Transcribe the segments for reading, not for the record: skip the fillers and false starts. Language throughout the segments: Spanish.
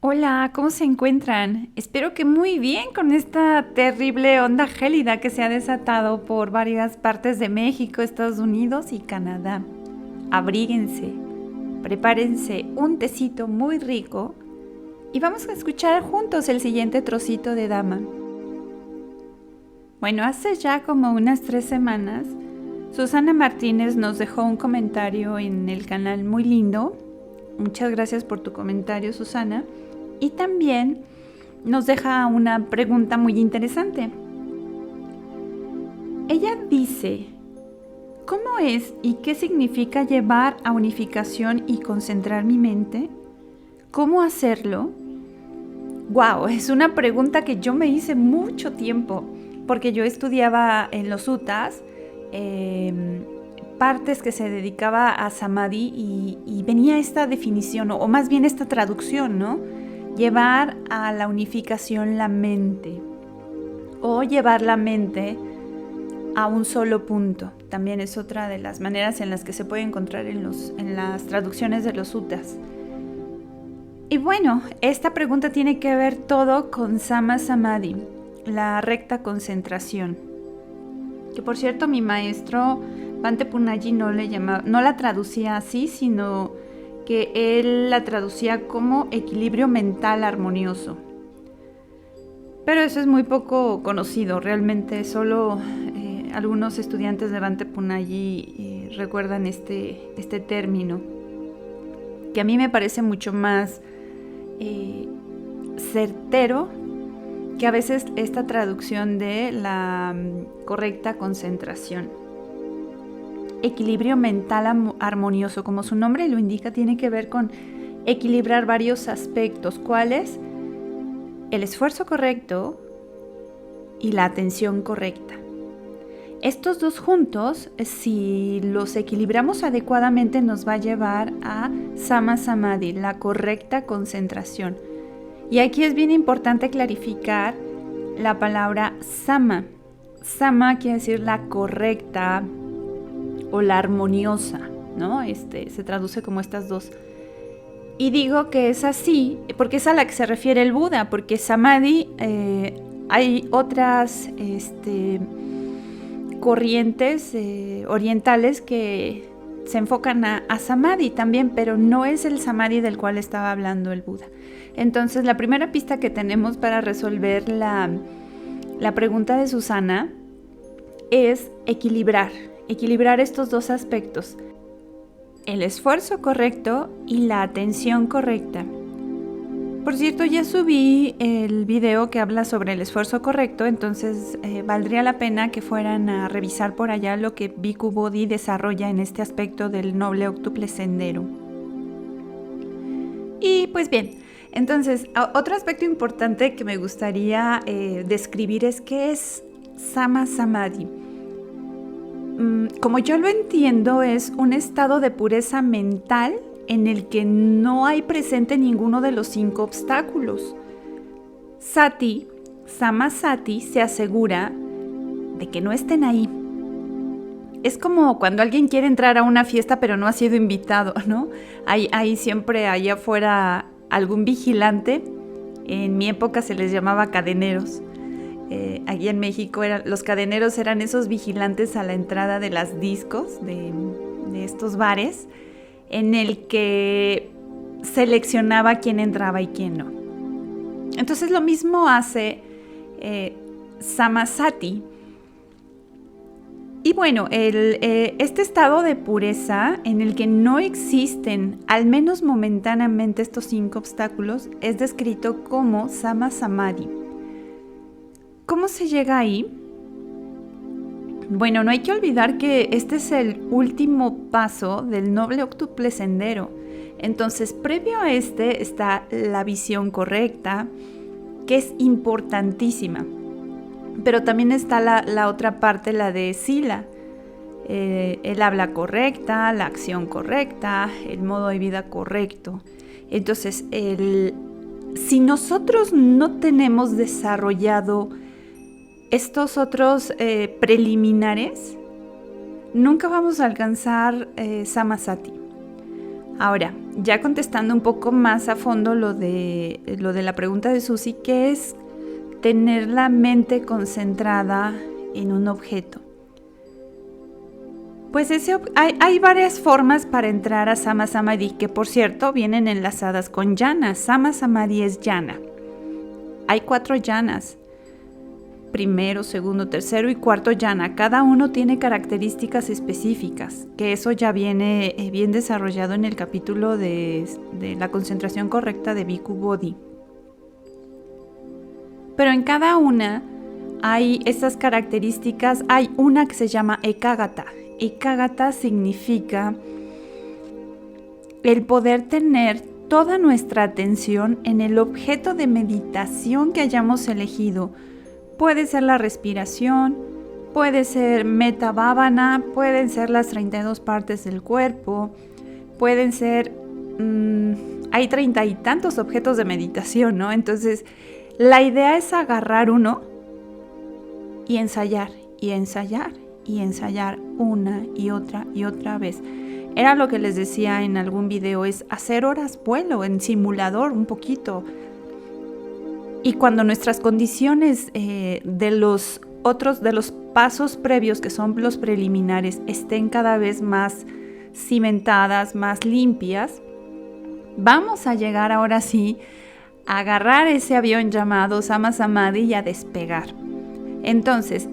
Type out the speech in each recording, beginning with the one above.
Hola, ¿cómo se encuentran? Espero que muy bien con esta terrible onda gélida que se ha desatado por varias partes de México, Estados Unidos y Canadá. Abríguense, prepárense un tecito muy rico y vamos a escuchar juntos el siguiente trocito de Dama. Bueno, hace ya como unas 3 semanas, Susana Martínez nos dejó un comentario en el canal muy lindo. Muchas gracias por tu comentario, Susana. Y también nos deja una pregunta muy interesante. Ella dice, ¿cómo es y qué significa llevar a unificación y concentrar mi mente? ¿Cómo hacerlo? Wow, es una pregunta que yo me hice mucho tiempo, porque yo estudiaba en los suttas partes que se dedicaba a Samadhi y venía esta definición, o más bien esta traducción, ¿no? Llevar a la unificación la mente, o llevar la mente a un solo punto. También es otra de las maneras en las que se puede encontrar en las traducciones de los suttas. Y bueno, esta pregunta tiene que ver todo con Sama Samadhi, la recta concentración. Que por cierto, mi maestro Bhante Punjaji no la traducía así, sino que él la traducía como equilibrio mental armonioso. Pero eso es muy poco conocido, realmente solo algunos estudiantes de Bhante Punjaji recuerdan este término, que a mí me parece mucho más certero que a veces esta traducción de la correcta concentración. Equilibrio mental armonioso, como su nombre lo indica, tiene que ver con equilibrar varios aspectos, ¿cuáles? El esfuerzo correcto y la atención correcta. Estos dos juntos, si los equilibramos adecuadamente, nos va a llevar a Sama Samadhi, la correcta concentración. Y aquí es bien importante clarificar la palabra Sama. Sama quiere decir la correcta o la armoniosa, ¿no? Se traduce como estas dos. Y digo que es así porque es a la que se refiere el Buda, porque Samadhi, hay otras corrientes orientales que se enfocan a Samadhi también, pero no es el Samadhi del cual estaba hablando el Buda. Entonces, la primera pista que tenemos para resolver la pregunta de Susana es equilibrar estos dos aspectos, el esfuerzo correcto y la atención correcta. Por cierto, ya subí el video que habla sobre el esfuerzo correcto, entonces valdría la pena que fueran a revisar por allá lo que Bhikkhu Bodhi desarrolla en este aspecto del noble octuple sendero. Y pues bien, entonces otro aspecto importante que me gustaría describir es qué es Sama Samadhi. Como yo lo entiendo, es un estado de pureza mental en el que no hay presente ninguno de los 5 obstáculos. Sati, Sama Sati, se asegura de que no estén ahí. Es como cuando alguien quiere entrar a una fiesta pero no ha sido invitado, ¿no? Hay siempre allá afuera algún vigilante. En mi época se les llamaba cadeneros. Aquí en México los cadeneros eran esos vigilantes a la entrada de las discos, de estos bares, en el que seleccionaba quién entraba y quién no. Entonces lo mismo hace Sama Sati. Y bueno, este estado de pureza en el que no existen, al menos momentáneamente, estos 5 obstáculos, es descrito como Sama Samadhi. ¿Cómo se llega ahí? Bueno, no hay que olvidar que este es el último paso del noble octuple sendero. Entonces, previo a este está la visión correcta, que es importantísima. Pero también está la otra parte, la de Sila. El habla correcta, la acción correcta, el modo de vida correcto. Entonces, si nosotros no tenemos desarrollado estos otros preliminares, nunca vamos a alcanzar Sama Sati. Ahora, ya contestando un poco más a fondo lo de la pregunta de Susi, ¿qué es tener la mente concentrada en un objeto? Pues hay varias formas para entrar a Sama Samadhi, que por cierto vienen enlazadas con Jhana. Sama Samadhi es Jhana. Hay 4 jhanas. Primero, segundo, tercero y cuarto jhana. Cada uno tiene características específicas, que eso ya viene bien desarrollado en el capítulo de la concentración correcta de Bhikkhu Bodhi. Pero en cada una hay estas características. Hay una que se llama Ekagata. Ekagata significa el poder tener toda nuestra atención en el objeto de meditación que hayamos elegido. Puede ser la respiración, puede ser Metta Bhavana, pueden ser las 32 partes del cuerpo, pueden ser... hay 30 y tantos objetos de meditación, ¿no? Entonces, la idea es agarrar uno y ensayar, y ensayar, y ensayar una y otra vez. Era lo que les decía en algún video, es hacer horas vuelo en simulador un poquito. Y cuando nuestras condiciones de los pasos previos, que son los preliminares, estén cada vez más cimentadas, más limpias, vamos a llegar ahora sí a agarrar ese avión llamado Sama Samadhi y a despegar. Entonces,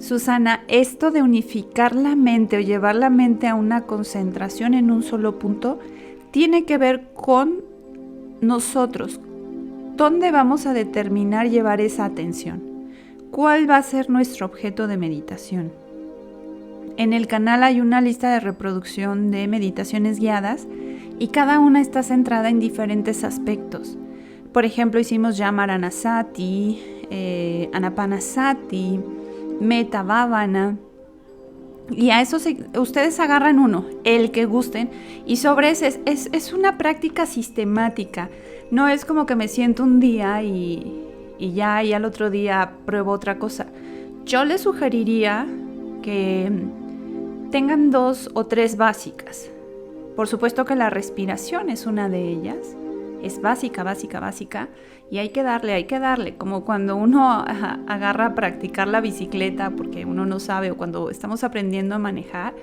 Susana, esto de unificar la mente o llevar la mente a una concentración en un solo punto tiene que ver con nosotros. ¿Dónde vamos a determinar llevar esa atención? ¿Cuál va a ser nuestro objeto de meditación? En el canal hay una lista de reproducción de meditaciones guiadas y cada una está centrada en diferentes aspectos. Por ejemplo, hicimos ya Maranasati, Anapanasati, Metta Bhavana. Y a eso ustedes agarran uno, el que gusten, y sobre ese es una práctica sistemática. No es como que me siento un día y al otro día pruebo otra cosa. Yo les sugeriría que tengan 2 o 3 básicas. Por supuesto que la respiración es una de ellas. Es básica, y hay que darle, como cuando uno agarra a practicar la bicicleta porque uno no sabe, o cuando estamos aprendiendo a manejar,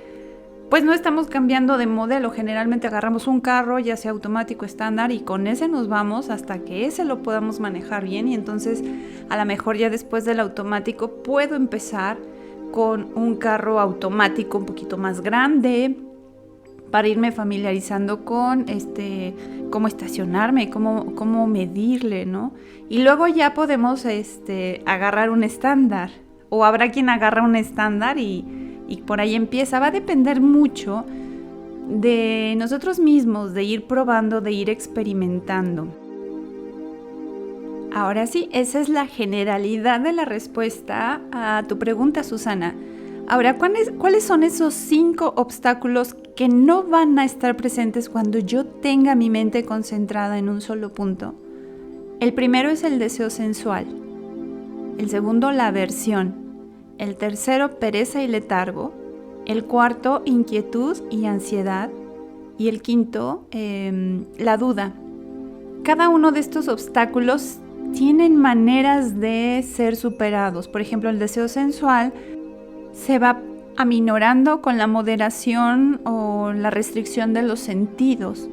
pues no estamos cambiando de modelo. Generalmente agarramos un carro, ya sea automático, estándar, y con ese nos vamos hasta que ese lo podamos manejar bien, y entonces a lo mejor ya después del automático puedo empezar con un carro automático un poquito más grande, para irme familiarizando con cómo estacionarme, cómo medirle, ¿no? Y luego ya podemos agarrar un estándar, o habrá quien agarra un estándar y por ahí empieza. Va a depender mucho de nosotros mismos, de ir probando, de ir experimentando. Ahora sí, esa es la generalidad de la respuesta a tu pregunta, Susana. Ahora, ¿cuáles son esos 5 obstáculos que no van a estar presentes cuando yo tenga mi mente concentrada en un solo punto? El primero es el deseo sensual. El segundo, la aversión. El tercero, pereza y letargo. El cuarto, inquietud y ansiedad. Y el quinto, la duda. Cada uno de estos obstáculos tienen maneras de ser superados. Por ejemplo, el deseo sensual se va aminorando con la moderación o la restricción de los sentidos,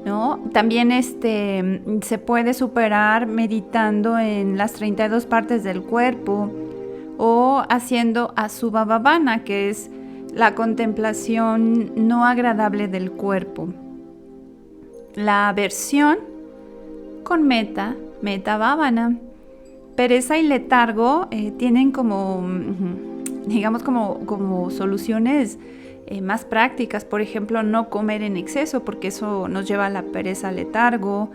¿no? También se puede superar meditando en las 32 partes del cuerpo o haciendo Asubha Bhavana, que es la contemplación no agradable del cuerpo. La aversión con Metta Bhavana. Pereza y letargo tienen como soluciones más prácticas. Por ejemplo, no comer en exceso, porque eso nos lleva a la pereza, al letargo.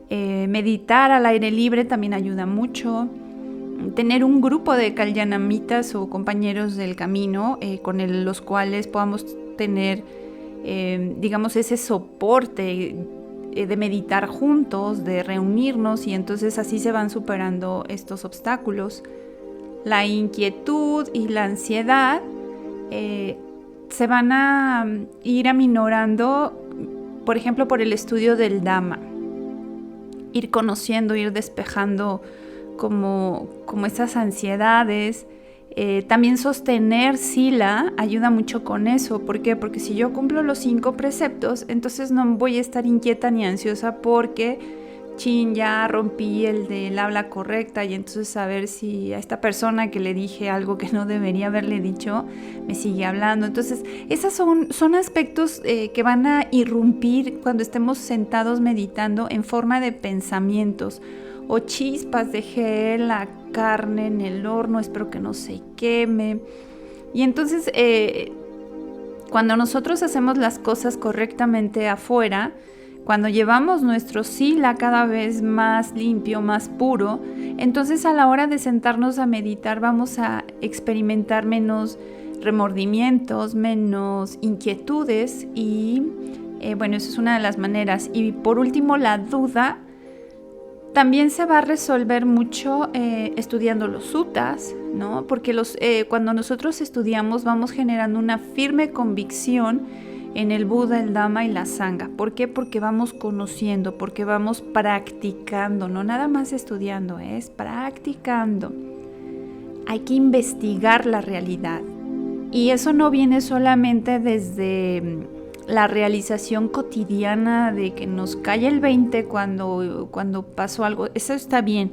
Meditar al aire libre también ayuda mucho. Tener un grupo de kalyanamitas o compañeros del camino con los cuales podamos tener, ese soporte de meditar juntos, de reunirnos, y entonces así se van superando estos obstáculos. La inquietud y la ansiedad se van a ir aminorando por ejemplo, por el estudio del Dhamma. Ir conociendo, ir despejando como esas ansiedades. También sostener sila ayuda mucho con eso. ¿Por qué? Porque si yo cumplo los 5 preceptos, entonces no voy a estar inquieta ni ansiosa porque ya rompí el del habla correcta, y entonces a ver si a esta persona que le dije algo que no debería haberle dicho me sigue hablando. Entonces esos son aspectos que van a irrumpir cuando estemos sentados meditando en forma de pensamientos o chispas. Dejé la carne en el horno, espero que no se queme. Y entonces cuando nosotros hacemos las cosas correctamente afuera, cuando llevamos nuestro sila cada vez más limpio, más puro, entonces a la hora de sentarnos a meditar vamos a experimentar menos remordimientos, menos inquietudes y bueno, eso es una de las maneras. Y por último, la duda también se va a resolver mucho estudiando los suttas, ¿no? Porque cuando nosotros estudiamos vamos generando una firme convicción en el Buda, el Dhamma y la Sangha. ¿Por qué? Porque vamos conociendo, porque vamos practicando, no nada más estudiando, es practicando. Hay que investigar la realidad. Y eso no viene solamente desde la realización cotidiana de que nos cae el 20 cuando pasó algo. Eso está bien.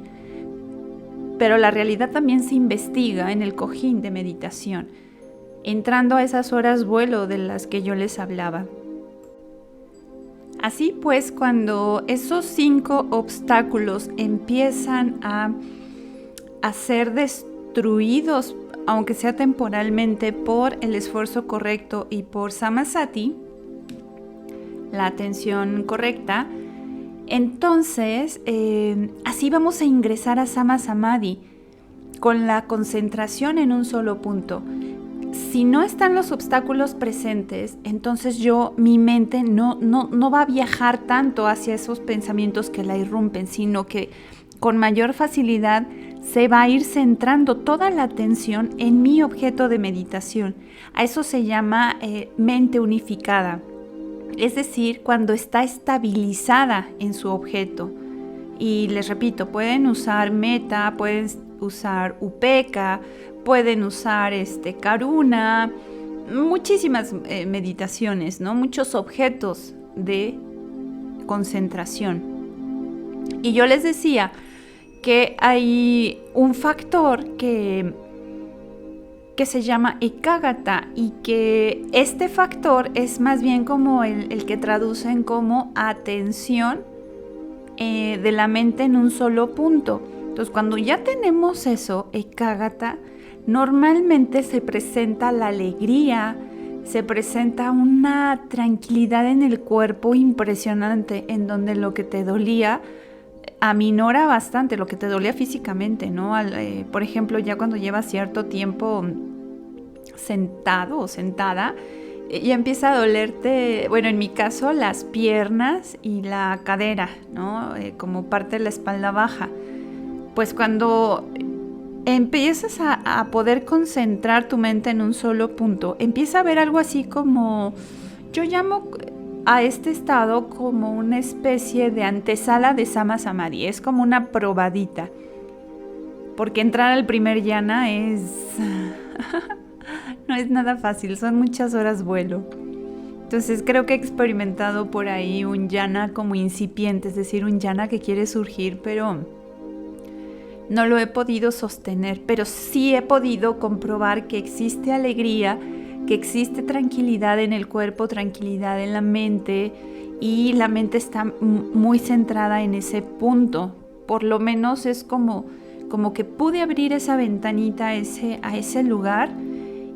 Pero la realidad también se investiga en el cojín de meditación, entrando a esas horas vuelo de las que yo les hablaba. Así pues, cuando esos 5 obstáculos empiezan a ser destruidos, aunque sea temporalmente, por el esfuerzo correcto y por samasati, la atención correcta, entonces así vamos a ingresar a sama samadhi con la concentración en un solo punto. Si no están los obstáculos presentes, entonces mi mente no va a viajar tanto hacia esos pensamientos que la irrumpen, sino que con mayor facilidad se va a ir centrando toda la atención en mi objeto de meditación. A eso se llama mente unificada, es decir, cuando está estabilizada en su objeto. Y les repito, pueden usar metta, pueden usar upeka, pueden usar karuna, muchísimas meditaciones, ¿no? Muchos objetos de concentración. Y yo les decía que hay un factor que se llama ekagata, y que este factor es más bien como el que traducen como atención de la mente en un solo punto. Entonces, cuando ya tenemos eso, ekagata, normalmente se presenta la alegría, se presenta una tranquilidad en el cuerpo impresionante, en donde lo que te dolía aminora bastante, lo que te dolía físicamente, ¿no? Por ejemplo, ya cuando llevas cierto tiempo sentado o sentada, ya empieza a dolerte, bueno, en mi caso, las piernas y la cadera, ¿no? Como parte de la espalda baja. Pues cuando empiezas a poder concentrar tu mente en un solo punto, empieza a ver algo así como, yo llamo a este estado como una especie de antesala de sama samadhi, es como una probadita, porque entrar al primer jhana no es nada fácil, son muchas horas vuelo. Entonces creo que he experimentado por ahí un jhana como incipiente, es decir, un jhana que quiere surgir, pero no lo he podido sostener, pero sí he podido comprobar que existe alegría, que existe tranquilidad en el cuerpo, tranquilidad en la mente, y la mente está muy centrada en ese punto. Por lo menos es como que pude abrir esa ventanita a ese lugar,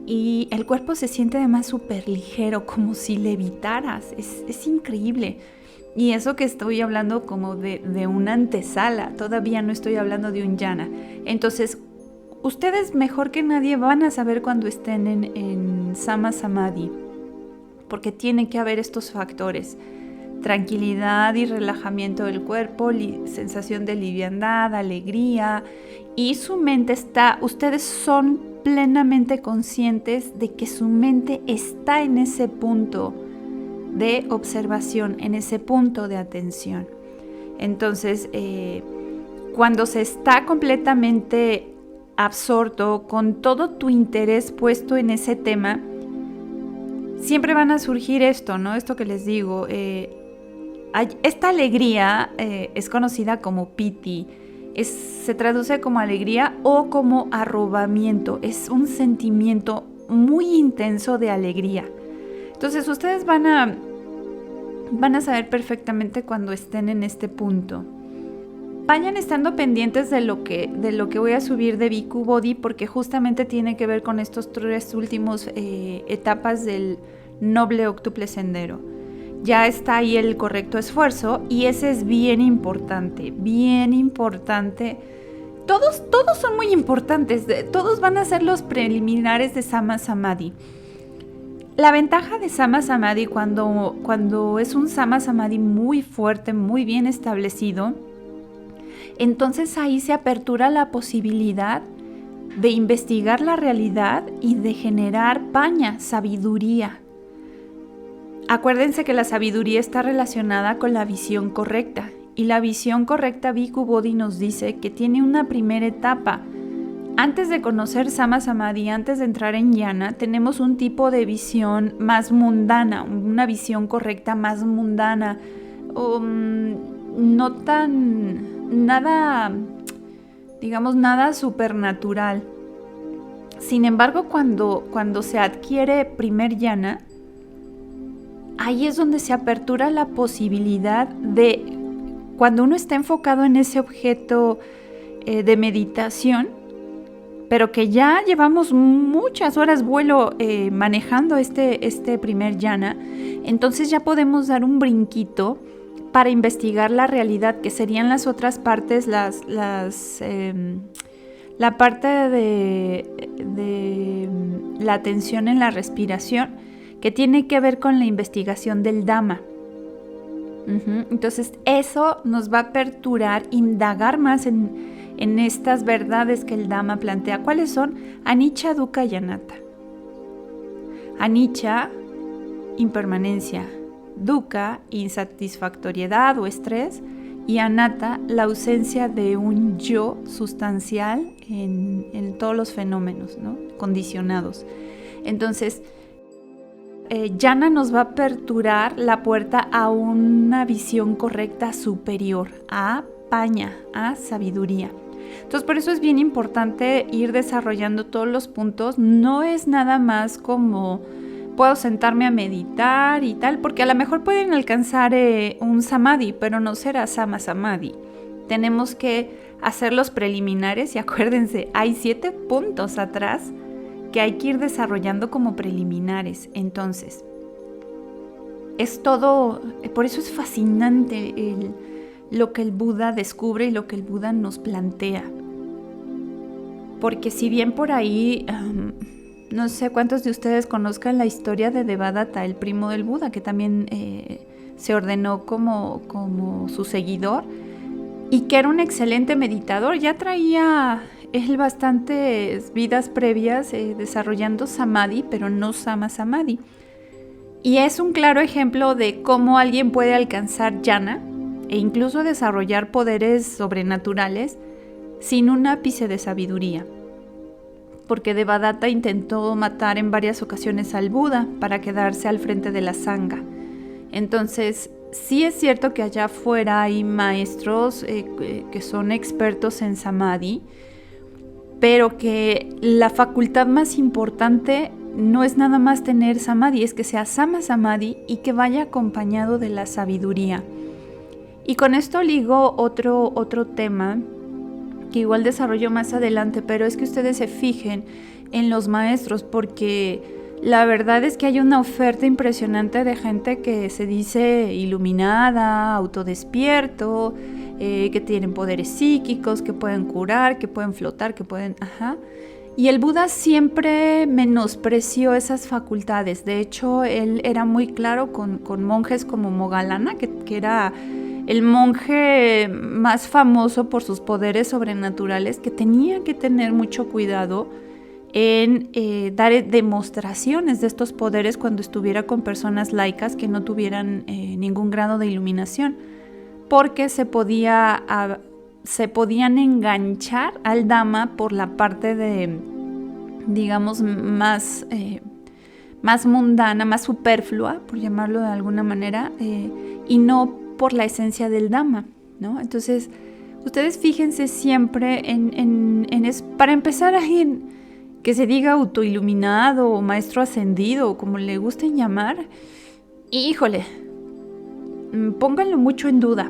y el cuerpo se siente además súper ligero, como si levitaras. Es increíble. Y eso que estoy hablando como de una antesala, todavía no estoy hablando de un jhana. Entonces, ustedes mejor que nadie van a saber cuando estén en sama samadhi, porque tiene que haber estos factores: tranquilidad y relajamiento del cuerpo, sensación de liviandad, alegría, y su mente ustedes son plenamente conscientes de que su mente está en ese punto de observación, en ese punto de atención. Entonces, cuando se está completamente absorto, con todo tu interés puesto en ese tema, siempre van a surgir esto, ¿no? Esto que les digo, esta alegría es conocida como piti, se traduce como alegría o como arrobamiento, es un sentimiento muy intenso de alegría. Entonces ustedes van a saber perfectamente cuando estén en este punto. Vayan estando pendientes de lo que voy a subir de BQ Body, porque justamente tiene que ver con estos 3 últimos etapas del noble octuple sendero. Ya está ahí el correcto esfuerzo y ese es bien importante, bien importante. Todos son muy importantes, todos van a ser los preliminares de Sama Samadhi. La ventaja de Sama Samadhi cuando es un Sama Samadhi muy fuerte, muy bien establecido, entonces ahí se apertura la posibilidad de investigar la realidad y de generar paña, sabiduría. Acuérdense que la sabiduría está relacionada con la visión correcta, y la visión correcta BQ Body nos dice que tiene una primera etapa. Antes de conocer Sama Samadhi, antes de entrar en Jnana, tenemos un tipo de visión más mundana, una visión correcta más mundana, no tan, nada supernatural. Sin embargo, cuando se adquiere primer Jnana, ahí es donde se apertura la posibilidad de, cuando uno está enfocado en ese objeto de meditación, pero que ya llevamos muchas horas vuelo manejando este primer jhana, entonces ya podemos dar un brinquito para investigar la realidad, que serían las otras partes, la parte de la atención en la respiración, que tiene que ver con la investigación del Dhamma. Entonces eso nos va a aperturar, indagar más en estas verdades que el Dhamma plantea. ¿Cuáles son? Anicca, Dukkha y Anatta. Anicca, impermanencia. Dukkha, insatisfactoriedad o estrés. Y Anatta, la ausencia de un yo sustancial en todos los fenómenos, ¿no? Condicionados. Entonces, Jhana nos va a aperturar la puerta a una visión correcta superior, a paña, a sabiduría. Entonces, por eso es bien importante ir desarrollando todos los puntos. No es nada más como puedo sentarme a meditar y tal, porque a lo mejor pueden alcanzar un samadhi, pero no será sama samadhi. Tenemos que hacer los preliminares y acuérdense, hay 7 puntos atrás que hay que ir desarrollando como preliminares. Entonces, es todo, por eso es fascinante lo que el Buda descubre y lo que el Buda nos plantea. Porque si bien por ahí, no sé cuántos de ustedes conozcan la historia de Devadatta, el primo del Buda, que también se ordenó como su seguidor y que era un excelente meditador, ya traía él bastantes vidas previas desarrollando samadhi, pero no sama samadhi. Y es un claro ejemplo de cómo alguien puede alcanzar jhana e incluso desarrollar poderes sobrenaturales sin un ápice de sabiduría. Porque Devadatta intentó matar en varias ocasiones al Buda para quedarse al frente de la sangha. Entonces, sí es cierto que allá afuera hay maestros que son expertos en samadhi, pero que la facultad más importante no es nada más tener samadhi, es que sea sama samadhi y que vaya acompañado de la sabiduría. Y con esto ligo otro tema que igual desarrollo más adelante, pero es que ustedes se fijen en los maestros, porque la verdad es que hay una oferta impresionante de gente que se dice iluminada, autodespierto, que tienen poderes psíquicos, que pueden curar, que pueden flotar, que pueden... Y el Buda siempre menospreció esas facultades. De hecho, él era muy claro con monjes como Moggallana, que era el monje más famoso por sus poderes sobrenaturales, que tenía que tener mucho cuidado en dar demostraciones de estos poderes cuando estuviera con personas laicas que no tuvieran ningún grado de iluminación, porque se podían enganchar al Dhamma por la parte de, digamos, más mundana, más superflua, por llamarlo de alguna manera, y no por la esencia del Dhamma, ¿no? Entonces, ustedes fíjense siempre en eso. Para empezar, alguien que se diga autoiluminado o maestro ascendido o como le gusten llamar, híjole, pónganlo mucho en duda.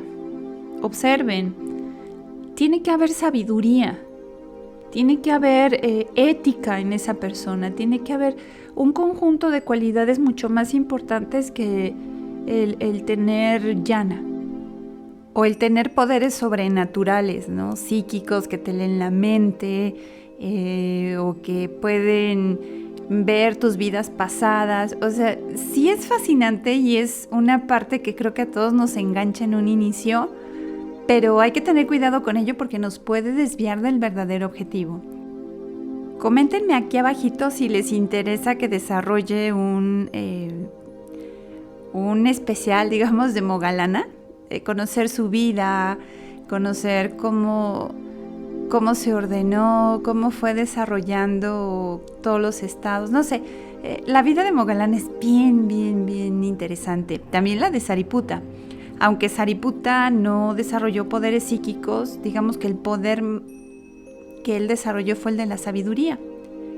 Observen, tiene que haber sabiduría, tiene que haber ética en esa persona, tiene que haber un conjunto de cualidades mucho más importantes que el tener jnana o el tener poderes sobrenaturales, ¿no? Psíquicos que te leen la mente, o que pueden ver tus vidas pasadas. O sea, sí es fascinante y es una parte que creo que a todos nos engancha en un inicio, pero hay que tener cuidado con ello porque nos puede desviar del verdadero objetivo. Coméntenme aquí abajito si les interesa que desarrolle un especial, digamos, de Moggallana, conocer su vida, conocer cómo se ordenó, cómo fue desarrollando todos los estados, no sé. La vida de Moggallana es bien interesante. También la de Sariputta. Aunque Sariputta no desarrolló poderes psíquicos, digamos que el poder que él desarrolló fue el de la sabiduría.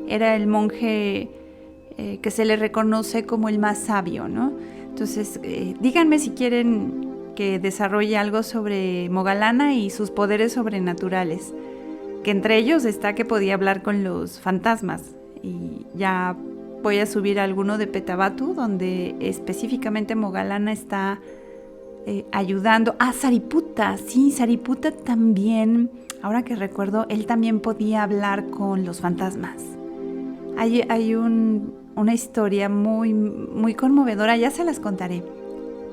Era el monje que se le reconoce como el más sabio, ¿no? Entonces, díganme si quieren que desarrolle algo sobre Moggallana y sus poderes sobrenaturales. Que entre ellos está que podía hablar con los fantasmas, y ya voy a subir alguno de Petabatu donde específicamente Moggallana está ayudando a Sariputta. Sí, Sariputta también, ahora que recuerdo, él también podía hablar con los fantasmas. Hay una historia muy conmovedora, ya se las contaré,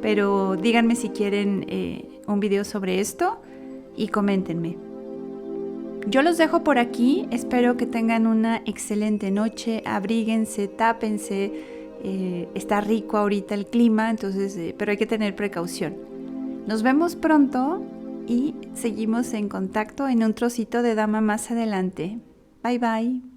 pero díganme si quieren un video sobre esto y coméntenme. Yo los dejo por aquí, espero que tengan una excelente noche, abríguense, tápense, está rico ahorita el clima, entonces, pero hay que tener precaución. Nos vemos pronto y seguimos en contacto en un trocito de Dhamma más adelante. Bye bye.